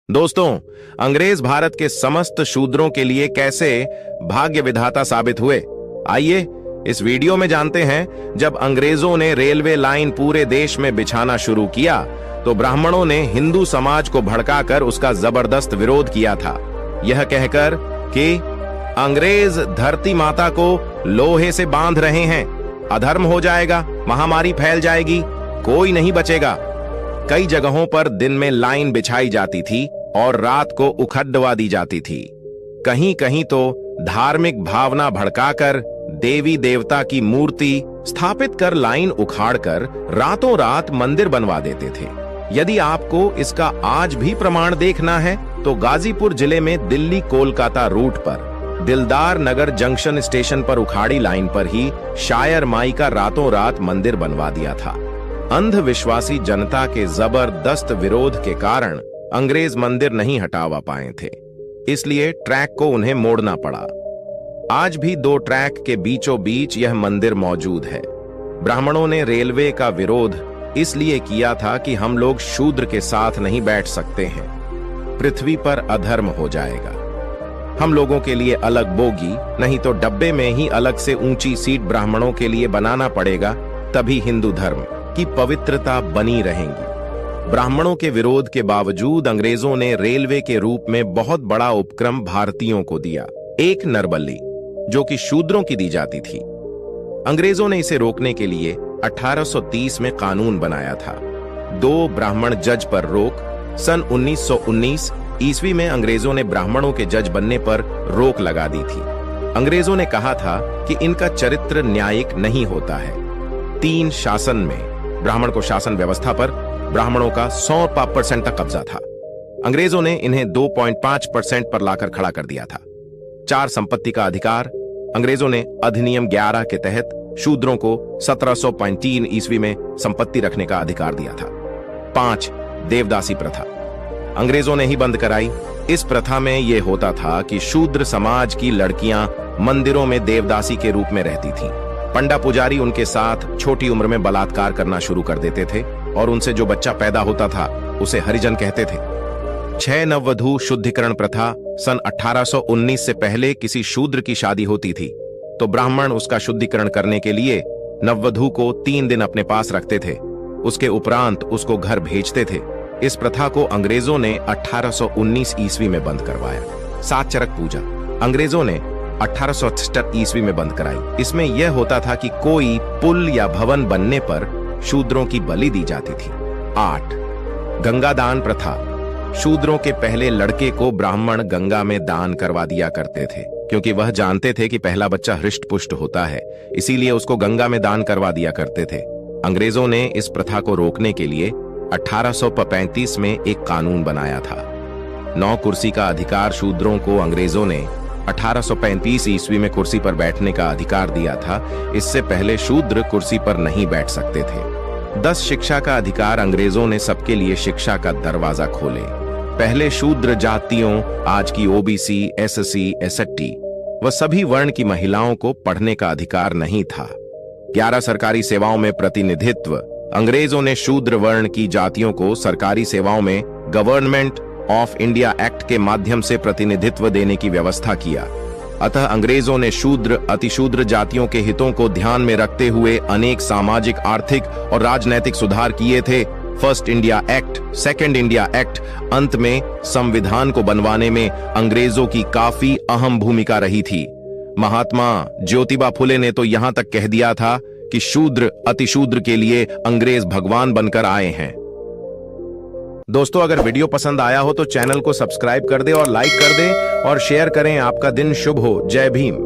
दोस्तों, अंग्रेज भारत के समस्त शूद्रों के लिए कैसे भाग्य विधाता साबित हुए, आइए इस वीडियो में जानते हैं। जब अंग्रेजों ने रेलवे लाइन पूरे देश में बिछाना शुरू किया तो ब्राह्मणों ने हिंदू समाज को भड़काकर उसका जबरदस्त विरोध किया था, यह कहकर कि अंग्रेज धरती माता को लोहे से बांध रहे हैं, अधर्म हो जाएगा, महामारी फैल जाएगी, कोई नहीं बचेगा। कई जगहों पर दिन में लाइन बिछाई जाती थी और रात को उखड़वा दी जाती थी। कहीं कहीं तो धार्मिक भावना भड़काकर देवी देवता की मूर्ति स्थापित कर लाइन उखाड़कर रातों रात मंदिर बनवा देते थे। यदि आपको इसका आज भी प्रमाण देखना है तो गाजीपुर जिले में दिल्ली कोलकाता रूट पर दिलदार नगर जंक्शन स्टेशन पर उखाड़ी लाइन पर ही शायर माई का रातों रात मंदिर बनवा दिया था। अंधविश्वासी जनता के जबरदस्त विरोध के कारण अंग्रेज मंदिर नहीं हटावा पाए थे, इसलिए ट्रैक को उन्हें मोड़ना पड़ा। आज भी दो ट्रैक के बीचों बीच यह मंदिर मौजूद है। ब्राह्मणों ने रेलवे का विरोध इसलिए किया था कि हम लोग शूद्र के साथ नहीं बैठ सकते हैं, पृथ्वी पर अधर्म हो जाएगा। हम लोगों के लिए अलग बोगी, नहीं तो डब्बे में ही अलग से ऊंची सीट ब्राह्मणों के लिए बनाना पड़ेगा, तभी हिंदू धर्म की पवित्रता बनी रहेगी। ब्राह्मणों के विरोध के बावजूद अंग्रेजों ने रेलवे के रूप में बहुत बड़ा उपक्रम भारतीयों को दिया, एक नरबली, जो कि शूद्रों की दी जाती थी। अंग्रेजों ने इसे रोकने के लिए 1830 में कानून बनाया था। 2 ब्राह्मण जज पर रोक। सन 1919 ईस्वी में अंग्रेजों ने ब्राह्मणों के जज बनने पर रोक लगा दी थी। अंग्रेजों ने कहा था कि इनका चरित्र न्यायिक नहीं होता है। 3 शासन में ब्राह्मण को शासन व्यवस्था पर ब्राह्मणों का 100% तक कब्जा था। अंग्रेजों ने इन्हें 2.5% पर लाकर खड़ा कर दिया था। 4 संपत्ति का अधिकार। अंग्रेजों ने अधिनियम 11 के तहत शूद्रों को 1703 ईस्वी में संपत्ति रखने का अधिकार दिया था। 5 देवदासी प्रथा अंग्रेजों ने ही बंद कराई। इस प्रथा में यह होता था कि शूद्र समाज की लड़कियां मंदिरों में देवदासी के रूप में रहती थीं। पंडा पुजारी उनके साथ छोटी उम्र में बलात्कार करना शुरू कर देते थे और उनसे जो बच्चा पैदा होता था उसे हरिजन कहते थे। 6 नववधू शुद्धिकरण प्रथा। सन 1819 से पहले किसी शूद्र की शादी होती थी तो ब्राह्मण उसका शुद्धिकरण करने के लिए नववधू को 3 दिन अपने पास रखते थे, उसके उपरांत उसको घर भेजते थे। इस प्रथा को अंग्रेजों ने 1819 ईस्वी में बंद करवाया। 7 चरक पूजा अंग्रेजों ने 1868 ईस्वी में बंद कराई। इसमें यह होता था कि कोई पुल या भवन बनने पर शूद्रों की बलि दी जाती थी। 8 गंगा दान प्रथा। शूद्रों के पहले लड़के को ब्राह्मण गंगा में दान करवा दिया करते थे, क्योंकि वह जानते थे कि पहला बच्चा हृष्ट पुष्ट होता है, इसीलिए उसको गंगा में दान करवा दिया करते थे। अंग्रेजों ने इस प्रथा को रोकने के लिए 1835 में एक कानून बनाया था। 9 कुर्सी का अधिकार शूद्रों को अंग्रेजों ने 1835 ईस्वी में कुर्सी पर बैठने का अधिकार दिया था। इससे पहले शूद्र कुर्सी पर नहीं बैठ सकते थे। 10 शिक्षा का अधिकार अंग्रेजों ने सबके लिए शिक्षा का दरवाजा खोले। पहले शूद्र जातियों, आज की ओबीसी, एससी, एसटी व सभी वर्ण की महिलाओं को पढ़ने का अधिकार नहीं था। 11 सरकारी सेवाओं में प्रतिनिधित्व। अंग्रेजों ने शूद्र वर्ण की जातियों को सरकारी सेवाओं में गवर्नमेंट ऑफ इंडिया एक्ट के माध्यम से प्रतिनिधित्व देने की व्यवस्था किया। अतः अंग्रेजों ने शूद्र, अतिशूद्र जातियों के हितों को ध्यान में रखते हुए अनेक सामाजिक, आर्थिक और राजनैतिक सुधार किए थे। First India act, second India act, अंत में संविधान को बनवाने में अंग्रेजों की काफी अहम भूमिका रही थी। महात्मा ज्योतिबा फुले ने तो यहां तक कह दिया था कि शूद्र अतिशूद्र के लिए अंग्रेज भगवान बनकर आए हैं। दोस्तों, अगर वीडियो पसंद आया हो तो चैनल को सब्सक्राइब कर दे और लाइक कर दे और शेयर करें। आपका दिन शुभ हो। जय भीम।